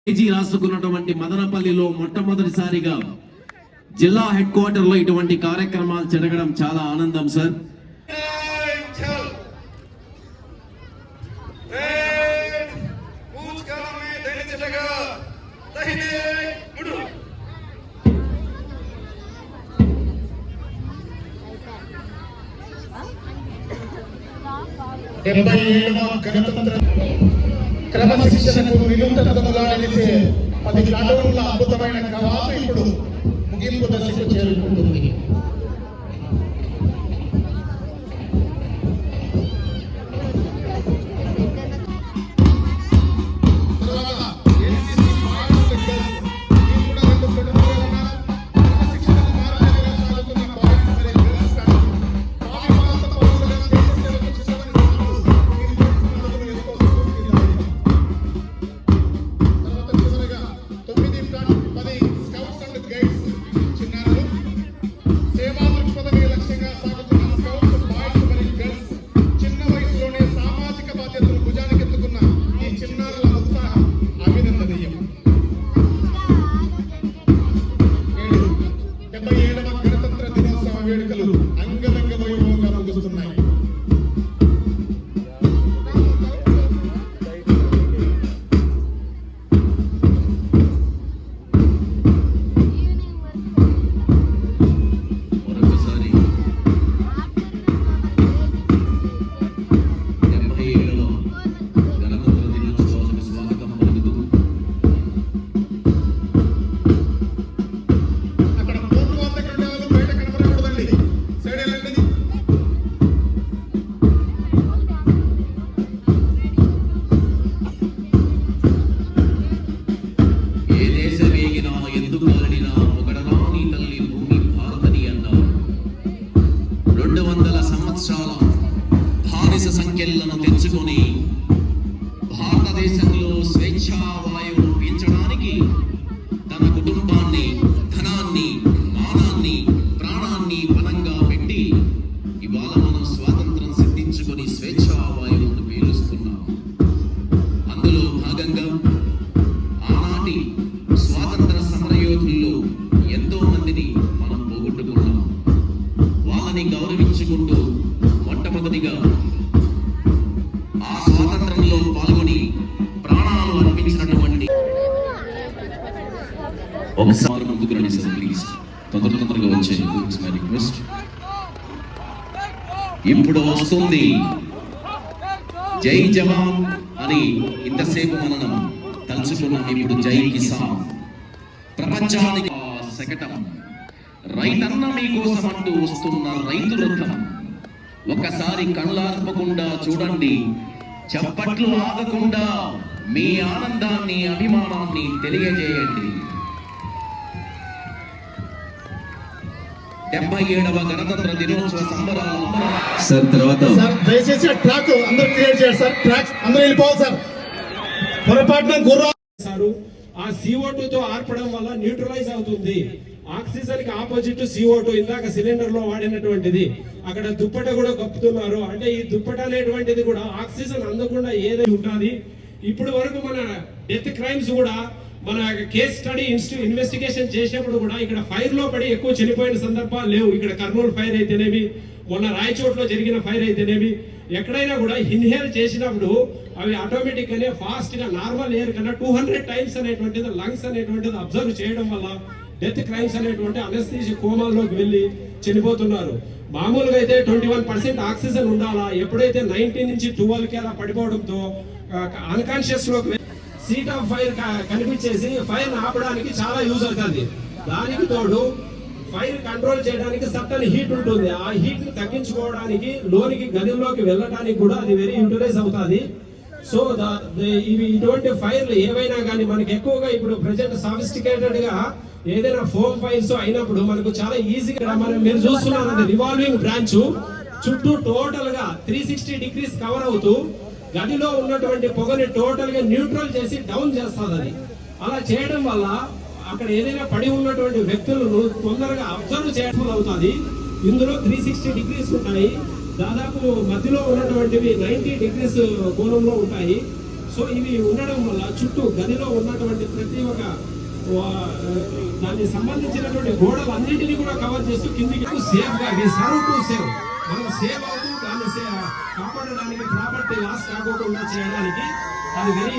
రాసుకున్నటువంటి మదనపల్లిలో మొట్టమొదటిసారిగా జిల్లా హెడ్ క్వార్టర్ లో ఇటువంటి కార్యక్రమాలు జరగడం చాలా ఆనందం సార్. క్రమశిక్షణకు నిలువుటగా నిలిచే 10 కిలోమీటర్ల అద్భుతమైన కవాతు ఇప్పుడు ముగింపు దశకు చేరుకుంటుంది. సంఖ్యలను తెచ్చుకొని భారతదేశంలో స్వేచ్ఛా వాయువును పీల్చడానికి తన కుటుంబాన్ని, ధనాన్ని, మానాన్ని, ప్రాణాన్ని బలంగా పెట్టి ఇవాళ మనం స్వాతంత్రం సిద్ధించుకొని స్వేచ్ఛా వాయువును పీలుస్తున్నాం. అందులో భాగంగా ఆనాటి స్వాతంత్ర సమరయోధుల్లో ఎంతో మందిని మనం పోగొట్టుకున్నాం. వాళ్ళని గౌరవించుకుంటూ మొట్టమొదటిగా ఆ స్వాతంత్రంలో పాల్గొని ప్రాణాలు అర్పించినటువంటి ఒకసారి ముందుకు రండి సార్, ప్లీజ్. తొందరగా వచ్చే మై రిక్వెస్ట్. ఇప్పుడు వస్తుంది జై జవాన్ అని ఇంతసేపు మనం తలుచుకున్నాం. ఇప్పుడు జై కిసాన్. ప్రపంచానికి శకటం రైతన్న మీకోసం అంటూ వస్తున్న రైతు రథం. ఒకసారి కళ్ళార్పకుండా చూడండి, చప్పట్లు ఆగకుండా మీ ఆనందాన్ని, అభిమానాన్ని తెలియజేయండి. 77వ గణతంత్ర దినోత్సవ సంబరాలు సార్. తర్వాత దయచేసి ట్రాక్ అందరూ క్లియర్ చేయాలి సార్. ట్రాక్ అందరూ వెళ్ళిపోవాలి సార్. పొరపాటున గుర్రాలు ఆ CO2తో ఆర్పడం వల్ల న్యూట్రలైజ్ అవుతుంది. ఆక్సిజన్ కి ఆపోజిట్ CO2 ఇందాక సిలిండర్ లో వాడినటువంటిది. అక్కడ దుప్పట కూడా కప్పుతున్నారు. అంటే ఈ దుప్పట అనేటువంటిది కూడా ఆక్సిజన్ అందకుండా ఏదైతే ఉంటుంది. ఇప్పుడు వరకు మన డెత్ క్రైమ్స్ కూడా మన కేస్ స్టడీ ఇన్వెస్టిగేషన్ చేసినప్పుడు కూడా ఇక్కడ ఫైర్ లో పడి ఎక్కువ చనిపోయిన సందర్భాలు లేవు. ఇక్కడ కర్నూలు ఫైర్ అయితేనేమి, మొన్న రాయచోట్లో జరిగిన ఫైర్ అయితేనేమి, ఎక్కడైనా కూడా ఇన్హేల్ చేసినప్పుడు అవి ఆటోమేటిక్ గానే ఫాస్ట్ గా నార్మల్ ఎయిర్ కన్నా 200 టైమ్స్ అనేటువంటిది లంగ్స్ అనేటువంటిది అబ్జర్వ్ చేయడం వల్ల డెత్ క్రైమ్స్ అనేటువంటి అనస్థీషియా కోమాల్లోకి వెళ్ళి చనిపోతున్నారు. మామూలుగా అయితే 21% ఆక్సిజన్ ఉండాలా. ఎప్పుడైతే 19 నుంచి 12కి అలా పడిపోవడంతో అన్కాన్షియస్ లోకి సీట్ ఆఫ్ ఫైర్ కనిపించేసి ఫైర్ ఆపడానికి చాలా యూజ్ అవుతుంది. దానికి తోడు ఫైర్ కంట్రోల్ చేయడానికి సర్టన్ హీట్ ఉంటుంది. ఆ హీట్ ని తగ్గించుకోవడానికి లోనికి గదిలోకి వెళ్ళడానికి కూడా అది వెరీ యూటిలైజ్ అవుతుంది. సో ఇవి ఇటువంటి ఫైర్లు ఏవైనా కానీ మనకి ఎక్కువగా ఇప్పుడు ప్రెజెంట్ సాఫిస్టికేటెడ్ గా ఏదైనా ఫోమ్ ఫైర్స్ అయినప్పుడు మనకు చాలా ఈజీగా మీరు చూస్తున్నారు రివాల్వింగ్ బ్రాంచ్ చుట్టూ టోటల్ గా 360 డిగ్రీస్ కవర్ అవుతూ గదిలో ఉన్నటువంటి పొగని టోటల్ గా న్యూట్రల్ చేసి డౌన్ చేస్తుంది. అది అలా చేయడం వల్ల అక్కడ ఏదైనా పడి ఉన్నటువంటి వ్యక్తులను తొందరగా అబ్జర్వ్ చేయడం అవుతుంది. ఇందులో 360 డిగ్రీస్ ఉంటాయి. దాదాపు మధ్యలో ఉన్నటువంటివి 90 డిగ్రీస్ కోణంలో ఉంటాయి. సో ఇవి ఉండడం వల్ల చుట్టూ గదిలో ఉన్నటువంటి ప్రతి ఒక్క దానికి సంబంధించినటువంటి గోడలు అన్నింటినీ కూడా కవర్ చేస్తూ కిందికి సేఫ్ గా సర్వ్ టు సేవ్, మనం సేవ్ అవుతూ దాన్ని కాపాడడానికి, ప్రాపర్టీ లాస్ కాకుండా చేయడానికి అది వెరీ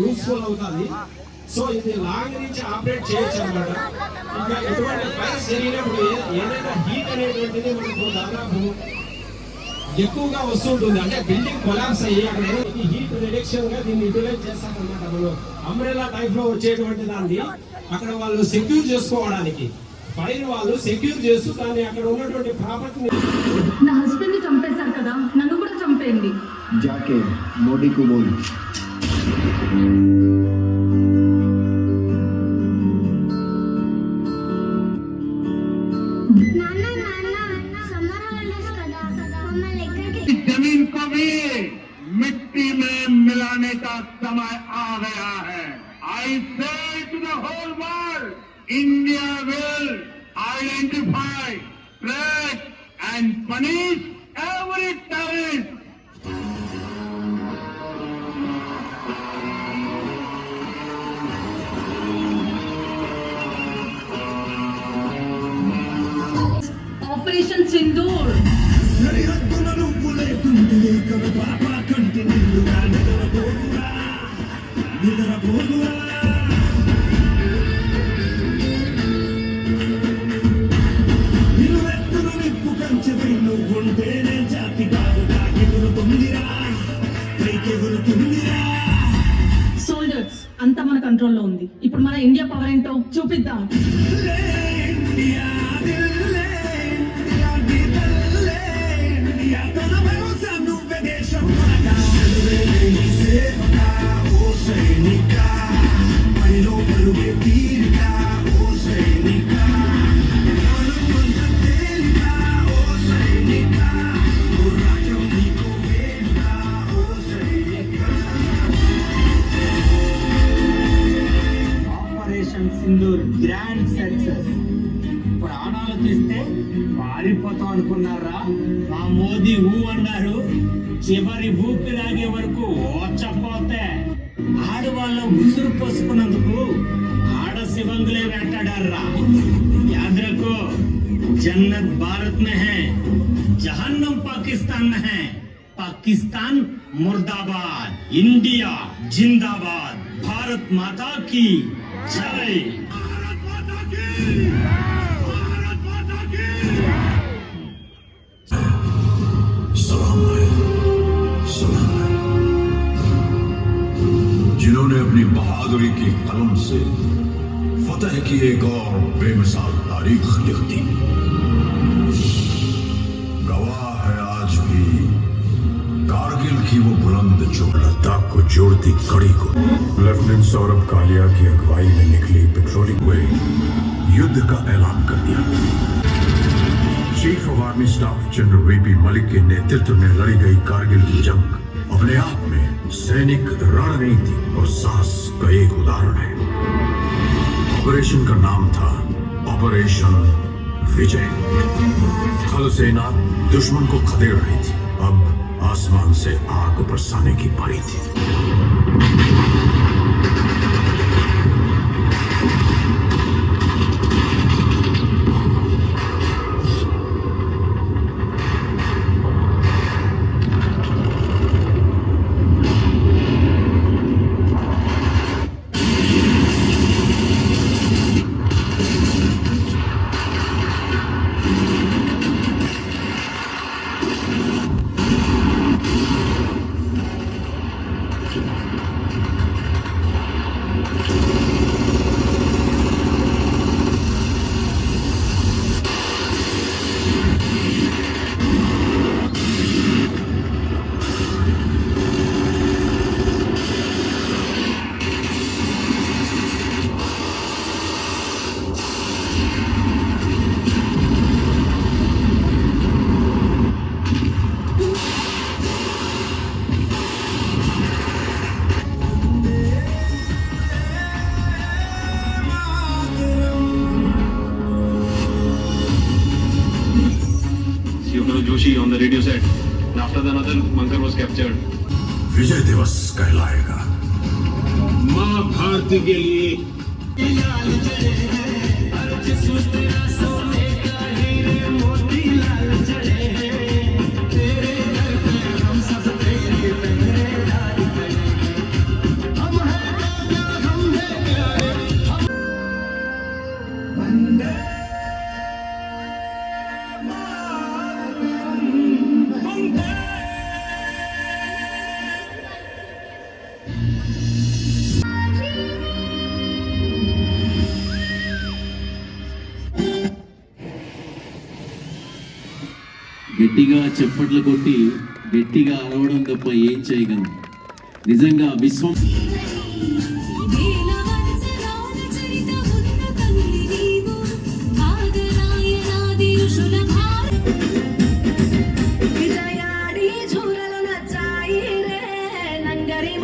యూస్ఫుల్ అవుతుంది. సో ఇది లాంగ్ నుంచి ఆపరేట్ చేయొచ్చు అన్నమాట. ఇంకా ఎటువంటి ఫైర్స్ జరిగినప్పుడు ఏదైనా హీట్ అనేటువంటిది మనకు దాదాపు ఎక్కువగా వస్తుంటుంది. అంటే బిల్డింగ్ కొలాప్స్ అయ్యి అక్కడ హీట్ రిడక్షన్ గా దీన్ని యూటిలైజ్ చేస్తారన్నమాట. మనం అంబ్రెల్లా టైప్ లో వచ్చేటువంటి దాన్ని అక్కడ వాళ్ళు సెక్యూర్ చేసుకోవడానికి, ఫైర్ వాళ్ళు సెక్యూర్ చేస్తూ దాన్ని అక్కడ ఉన్నటువంటి ప్రాపర్టీని. నా హస్బెండ్ ని చంపేశారు కదా, నన్ను కూడా చంపేయండి. जाके मोदी को बोल जमीन को भी मिट्टी में मिलाने का समय आ गया है. I say to the whole world, India will identify, track and punish every terrorist. Operation Sindoor. Soldiers అంతా మన కంట్రోల్లో ఉంది. ఇప్పుడు మన ఇండియా పవర్ ఏంటో చూపిద్దాం. Operation Sindoor grand success. ప్రాణాలు తీస్తే పారిపోతాం అనుకున్నారా? మా మోదీ ఊ అన్నారు, చివరి ఊపిరాగే వరకు ఓచపోతే ఆడవాళ్ళ ఉసురు పోసుకున్నందుకు ఆడ శివంగులే వేటాడారా. याद रखो, जन्नत भारत में है, जहन्नम पाकिस्तान में है. पाकिस्तान मुर्दाबाद, इंडिया जिंदाबाद. भारत माता की जय. जिन्होंने अपनी बहादुरी की कलम से फतह की एक और बेमिसाल तारीख लिख दी, गवाह है आज भी कारगिल की वो बुलंद जो लद्दाख को जोड़ती कड़ी को. लेफ्टिनेंट सौरभ कालिया की अगुवाई में निकली पेट्रोलिंग वे युद्ध का ऐलान कर दिया. Chief of army staff general VP Malik के नेतृत्व में लड़ी गई कारगिल की जंग अपने आप में सैनिक रणनीति और साहस का एक उदाहरण है. ऑपरेशन का नाम था ऑपरेशन विजय. थल सेना दुश्मन को खदेड़ रही थी, अब आसमान से आग बरसाने की पारी थी. Joshi on the radio set, and after that another bunker was captured. विजय दिवस कहलाएगा। माँ भारती के लिए గట్టిగా చప్పట్లు కొట్టి గట్టిగా అరవడం తప్ప ఏం చేయగలం. నిజంగా విశ్వం విజయాడి చూరలు నచ్చాయి రే నంగరి